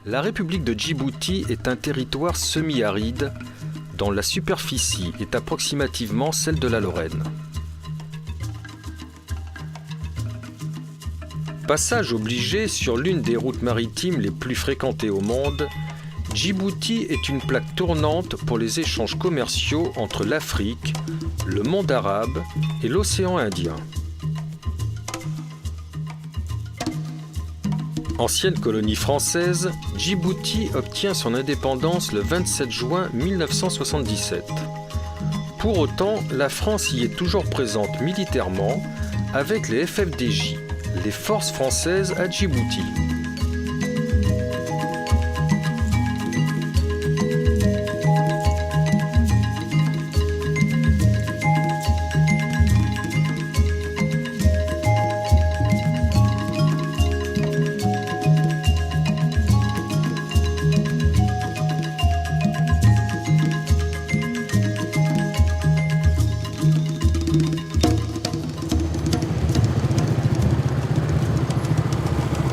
La République de Djibouti est un territoire semi-aride dont la superficie est approximativement celle de la Lorraine. Passage obligé sur l'une des routes maritimes les plus fréquentées au monde, Djibouti est une plaque tournante pour les échanges commerciaux entre l'Afrique, le monde arabe et l'océan Indien. Ancienne colonie française, Djibouti obtient son indépendance le 27 juin 1977. Pour autant, la France y est toujours présente militairement avec les FFDJ, les Forces françaises à Djibouti.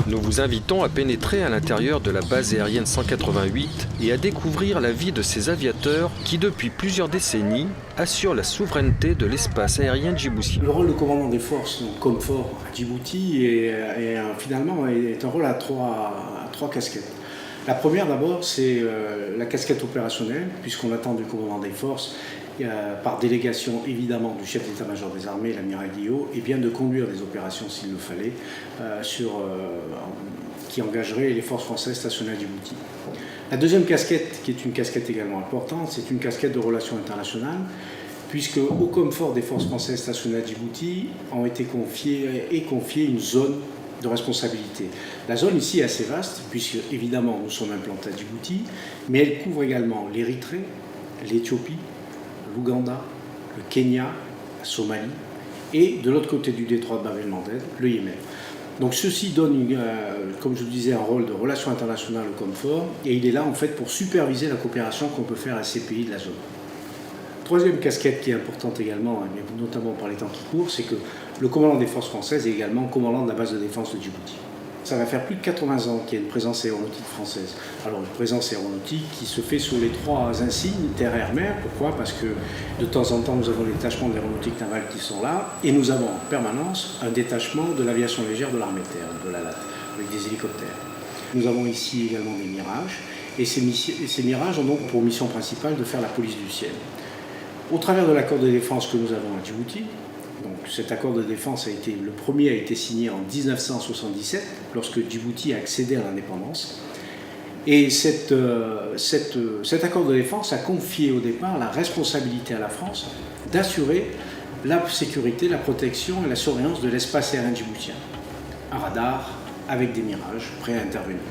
Nous vous invitons à pénétrer à l'intérieur de la base aérienne 188 et à découvrir la vie de ces aviateurs qui, depuis plusieurs décennies, assurent la souveraineté de l'espace aérien djiboutien. Le rôle de commandant des forces, donc COMFOR à Djibouti, finalement est un rôle à trois casquettes. La première d'abord, c'est la casquette opérationnelle, puisqu'on attend du commandant des forces, par délégation évidemment du chef d'état-major des armées, l'amiral Guillot, et bien de conduire des opérations s'il le fallait, qui engageraient les forces françaises stationnées à Djibouti. La deuxième casquette, qui est une casquette également importante, c'est une casquette de relations internationales, puisque au COMFOR des forces françaises stationnées à Djibouti ont été confiée une zone de responsabilité. La zone ici est assez vaste, puisque évidemment nous sommes implantés à Djibouti, mais elle couvre également l'Érythrée, l'Éthiopie, l'Ouganda, le Kenya, la Somalie et de l'autre côté du détroit de Bab el-Mandeb, le Yémen. Donc ceci donne, comme je vous disais, un rôle de relations internationales au COMFOR et il est là en fait pour superviser la coopération qu'on peut faire à ces pays de la zone. Troisième casquette qui est importante également, notamment par les temps qui courent, c'est que le commandant des forces françaises est également commandant de la base de défense de Djibouti. Ça va faire plus de 80 ans qu'il y a une présence aéronautique française. Alors une présence aéronautique qui se fait sous les trois insignes, terre, air, mer. Pourquoi ? Parce que de temps en temps nous avons les détachements d'aéronautique navale qui sont là et nous avons en permanence un détachement de l'aviation légère de l'armée de terre, de la LAT, avec des hélicoptères. Nous avons ici également des Mirages et ces Mirages ont donc pour mission principale de faire la police du ciel. Au travers de l'accord de défense que nous avons à Djibouti, donc cet accord de défense le premier a été signé en 1977, lorsque Djibouti a accédé à l'indépendance. Et cet accord de défense a confié au départ la responsabilité à la France d'assurer la sécurité, la protection et la surveillance de l'espace aérien djiboutien. Un radar avec des Mirages prêts à intervenir.